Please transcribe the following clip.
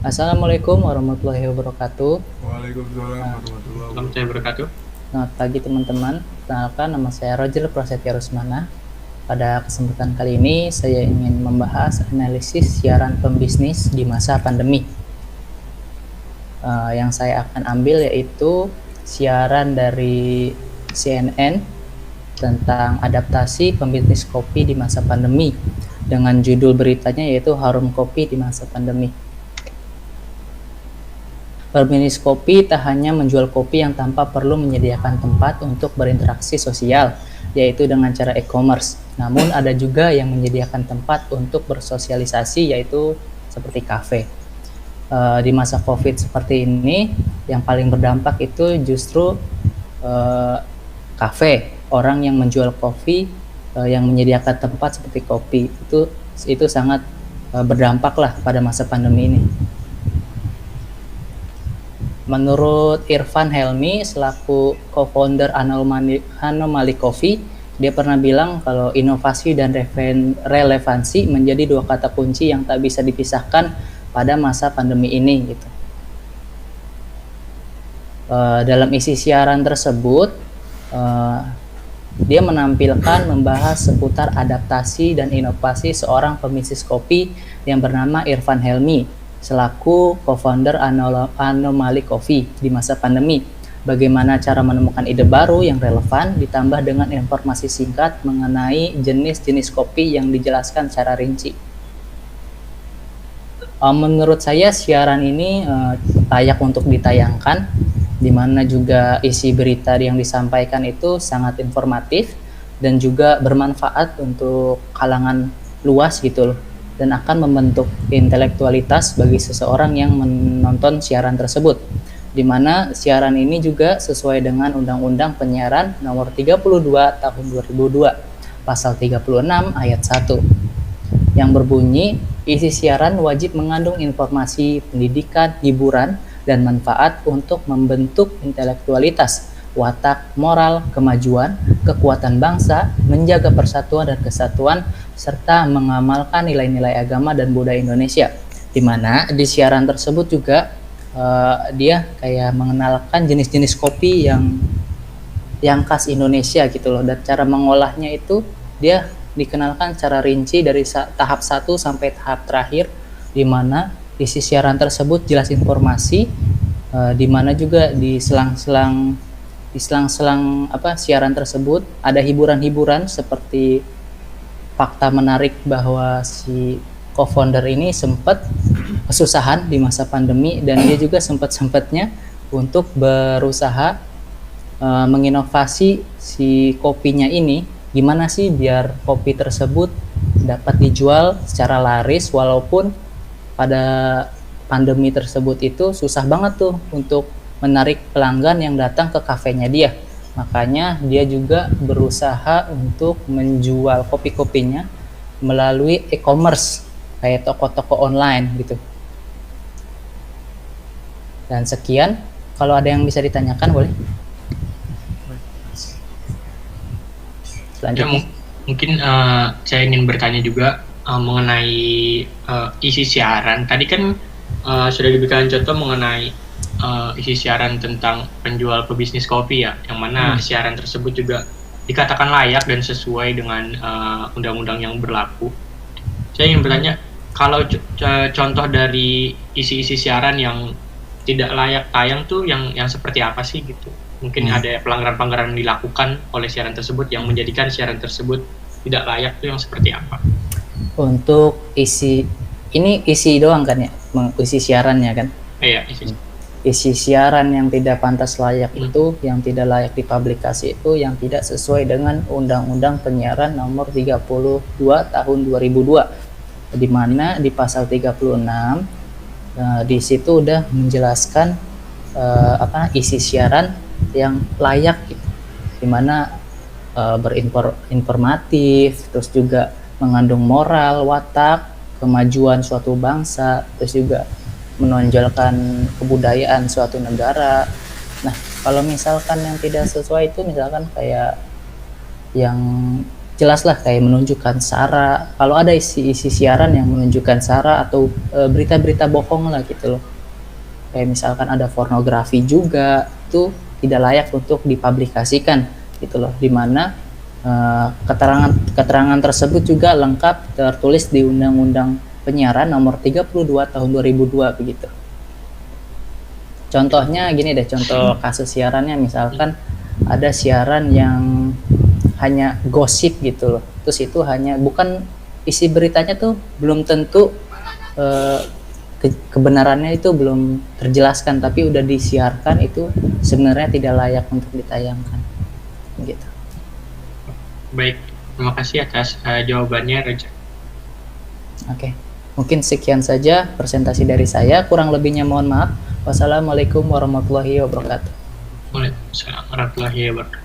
Assalamualaikum warahmatullahi wabarakatuh. Waalaikumsalam Nah, warahmatullahi Warahmatullahi wabarakatuh. wabarakatuh. Selamat pagi teman-teman. Perkenalkan nama saya Roger Prasetya Rusmana. Pada kesempatan kali ini saya ingin membahas analisis siaran pembisnis di masa pandemi. Yang saya akan ambil yaitu siaran dari CNN tentang adaptasi pembisnis kopi di masa pandemi dengan judul beritanya yaitu Harum Kopi di Masa Pandemi. Pembisnis kopi tak hanya menjual kopi yang tanpa perlu menyediakan tempat untuk berinteraksi sosial, yaitu dengan cara e-commerce. Namun ada juga yang menyediakan tempat untuk bersosialisasi, yaitu seperti kafe. Di masa COVID seperti ini, yang paling berdampak itu justru kafe. Orang yang menjual kopi, yang menyediakan tempat seperti kopi, itu sangat berdampak lah pada masa pandemi ini. Menurut Irfan Helmi selaku co-founder Anomaly Coffee, dia pernah bilang kalau inovasi dan relevansi menjadi dua kata kunci yang tak bisa dipisahkan pada masa pandemi ini gitu. Dalam isi siaran tersebut, dia menampilkan membahas seputar adaptasi dan inovasi seorang pembisnis kopi yang bernama Irfan Helmi selaku co-founder Anomaly Coffee di masa pandemi. Bagaimana cara menemukan ide baru yang relevan ditambah dengan informasi singkat mengenai jenis-jenis kopi yang dijelaskan secara rinci. Menurut saya siaran ini layak untuk ditayangkan, di mana juga isi berita yang disampaikan itu sangat informatif dan juga bermanfaat untuk kalangan luas gitu loh, dan akan membentuk intelektualitas bagi seseorang yang menonton siaran tersebut, di mana siaran ini juga sesuai dengan Undang-Undang Penyiaran Nomor 32 Tahun 2002, Pasal 36 Ayat 1, yang berbunyi, isi siaran wajib mengandung informasi, pendidikan, hiburan, dan manfaat untuk membentuk intelektualitas, watak, moral, kemajuan, kekuatan bangsa, menjaga persatuan dan kesatuan, serta mengamalkan nilai-nilai agama dan budaya Indonesia. Di mana di siaran tersebut juga dia kayak mengenalkan jenis-jenis kopi yang khas Indonesia gitu loh, dan cara mengolahnya itu dia dikenalkan secara rinci dari tahap 1 sampai tahap terakhir, di mana isi siaran tersebut jelas informasi, di mana juga di selang-selang siaran tersebut ada hiburan-hiburan seperti fakta menarik bahwa si co-founder ini sempat kesusahan di masa pandemi dan dia juga sempat-sempatnya untuk berusaha menginovasi si kopinya ini, gimana sih biar kopi tersebut dapat dijual secara laris walaupun pada pandemi tersebut itu susah banget tuh untuk menarik pelanggan yang datang ke kafenya dia. Makanya dia juga berusaha untuk menjual kopi-kopinya melalui e-commerce kayak toko-toko online gitu. Dan sekian, kalau ada yang bisa ditanyakan boleh. Ya, Selanjutnya. mungkin saya ingin bertanya juga mengenai isi siaran. Tadi kan sudah diberikan contoh mengenai isi siaran tentang penjual pebisnis kopi ya, yang mana siaran tersebut juga dikatakan layak dan sesuai dengan undang-undang yang berlaku. Saya ingin bertanya, kalau contoh dari isi-isi siaran yang tidak layak tayang tuh yang seperti apa sih gitu? Mungkin ada pelanggaran-pelanggaran dilakukan oleh siaran tersebut yang menjadikan siaran tersebut tidak layak tuh yang seperti apa? Untuk isi doang kan ya, isi siarannya kan. Iya, isi. Isi siaran yang tidak pantas layak itu, yang tidak layak dipublikasi itu, yang tidak sesuai dengan Undang-Undang Penyiaran Nomor 32 Tahun 2002, di mana di pasal 36 di situ udah menjelaskan isi siaran yang layak gitu, di mana berinformatif, terus juga mengandung moral, watak, kemajuan suatu bangsa, terus juga menonjolkan kebudayaan suatu negara. Nah, kalau misalkan yang tidak sesuai itu misalkan kayak yang jelaslah kayak menunjukkan sara, kalau ada isi siaran yang menunjukkan sara atau berita-berita bohong lah gitu loh. Kayak misalkan ada pornografi juga, itu tidak layak untuk dipublikasikan gitu loh. Dimana keterangan tersebut juga lengkap tertulis di Undang-Undang Penyiaran Nomor 32 Tahun 2002 begitu. Contohnya gini deh, contoh kasus siarannya misalkan ada siaran yang hanya gosip gitu loh. Terus itu hanya bukan isi beritanya tuh belum tentu kebenarannya itu belum terjelaskan, tapi udah disiarkan, itu sebenarnya tidak layak untuk ditayangkan gitu. Baik, terima kasih atas jawabannya Reza. Oke, mungkin sekian saja presentasi dari saya, kurang lebihnya mohon maaf. Wassalamualaikum warahmatullahi wabarakatuh. Waalaikumsalam warahmatullahi wabarakatuh.